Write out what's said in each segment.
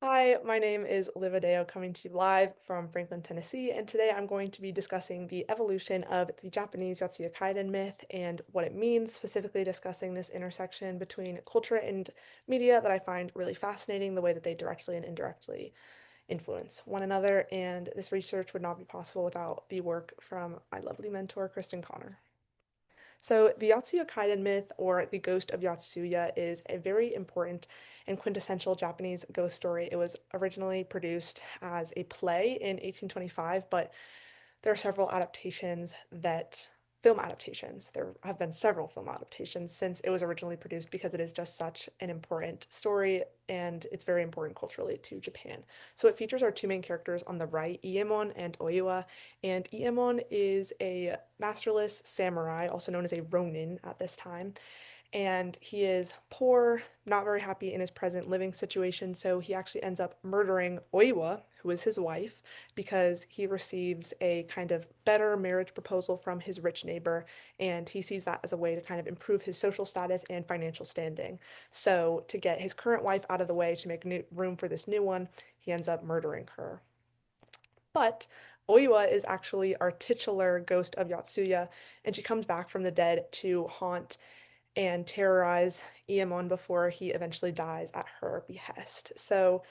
Hi, my name is Liv Adao coming to you live from Franklin, Tennessee, and today I'm going to be discussing the evolution of the Japanese Yotsuya Kaidan myth and what it means, specifically discussing this intersection between culture and media that I find really fascinating, the way that they directly and indirectly influence one another, and this research would not be possible without the work from my lovely mentor, Kristen Connor. So, the Yotsuya Kaidan myth, or the Ghost of Yotsuya, is a very important and quintessential Japanese ghost story. It was originally produced as a play in 1825, but there are several film adaptations. There have been several film adaptations since it was originally produced because it is just such an important story and it's very important culturally to Japan. So it features our two main characters on the right, Iemon and Oiwa, and Iemon is a masterless samurai, also known as a ronin at this time, and he is poor, not very happy in his present living situation, so he actually ends up murdering Oiwa, who is his wife, because he receives a kind of better marriage proposal from his rich neighbor, and he sees that as a way to kind of improve his social status and financial standing. So, to get his current wife out of the way to make room for this new one, he ends up murdering her. But Oiwa is actually our titular ghost of Yotsuya, and she comes back from the dead to haunt and terrorize Iemon before he eventually dies at her behest. So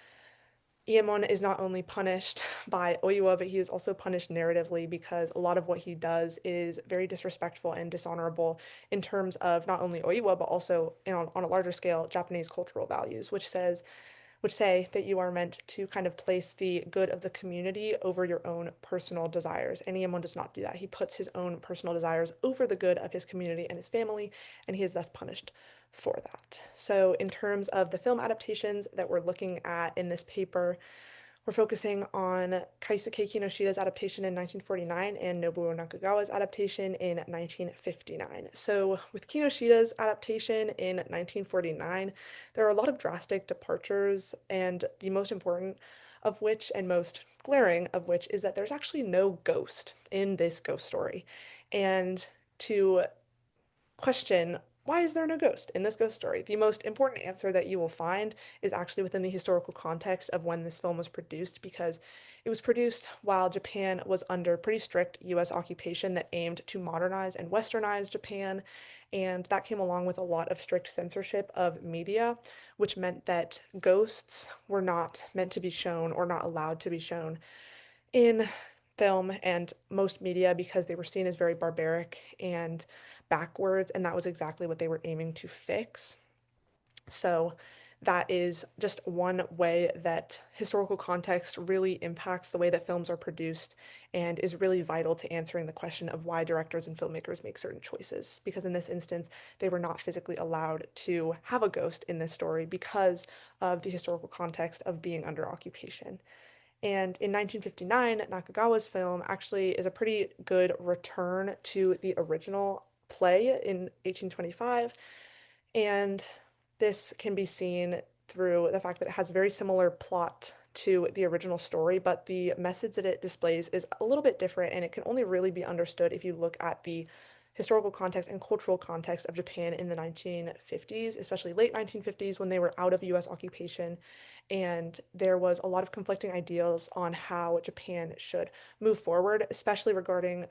Iemon is not only punished by Oiwa, but he is also punished narratively because a lot of what he does is very disrespectful and dishonorable in terms of not only Oiwa, but also on a larger scale, Japanese cultural values, which say that you are meant to kind of place the good of the community over your own personal desires. And Iemon does not do that. He puts his own personal desires over the good of his community and his family, and he is thus punished for that. So, in terms of the film adaptations that we're looking at in this paper, we're focusing on Kaisuke Kinoshida's adaptation in 1949 and Nobuo Nakagawa's adaptation in 1959. So, with Kinoshida's adaptation in 1949, there are a lot of drastic departures, and the most important of which and most glaring of which is that there's actually no ghost in this ghost story. And to question, why is there no ghost in this ghost story? The most important answer that you will find is actually within the historical context of when this film was produced, because it was produced while Japan was under pretty strict US occupation that aimed to modernize and westernize Japan. And that came along with a lot of strict censorship of media, which meant that ghosts were not meant to be shown or not allowed to be shown in film and most media because they were seen as very barbaric and backwards, and that was exactly what they were aiming to fix. So, that is just one way that historical context really impacts the way that films are produced and is really vital to answering the question of why directors and filmmakers make certain choices. Because in this instance, they were not physically allowed to have a ghost in this story because of the historical context of being under occupation. And in 1959, Nakagawa's film actually is a pretty good return to the original play in 1825. And this can be seen through the fact that it has a very similar plot to the original story, but the message that it displays is a little bit different, and it can only really be understood if you look at the historical context and cultural context of Japan in the 1950s, especially late 1950s when they were out of US occupation. And there was a lot of conflicting ideas on how Japan should move forward, especially regarding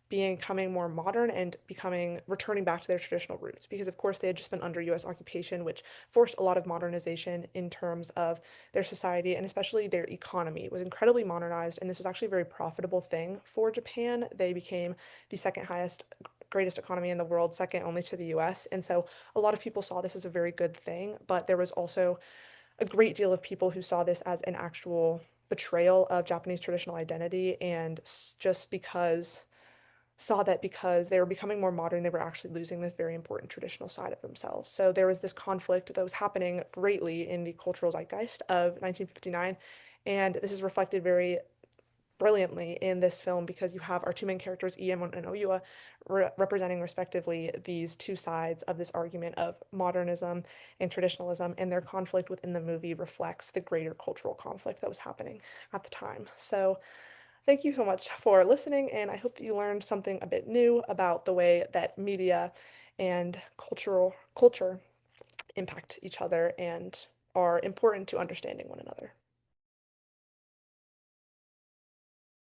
becoming more modern and becoming returning back to their traditional roots, because of course they had just been under US occupation, which forced a lot of modernization in terms of their society, and especially their economy was incredibly modernized, and this was actually a very profitable thing for Japan. They became the second highest greatest economy in the world, second only to the US. And so a lot of people saw this as a very good thing, but there was also a great deal of people who saw this as an actual betrayal of Japanese traditional identity, and just because saw that because they were becoming more modern, they were actually losing this very important traditional side of themselves. So there was this conflict that was happening greatly in the cultural zeitgeist of 1959, and this is reflected very brilliantly in this film because you have our two main characters, Iemon and Oyua, representing respectively these two sides of this argument of modernism and traditionalism, and their conflict within the movie reflects the greater cultural conflict that was happening at the time. So, thank you so much for listening, and I hope that you learned something a bit new about the way that media and culture impact each other and are important to understanding one another.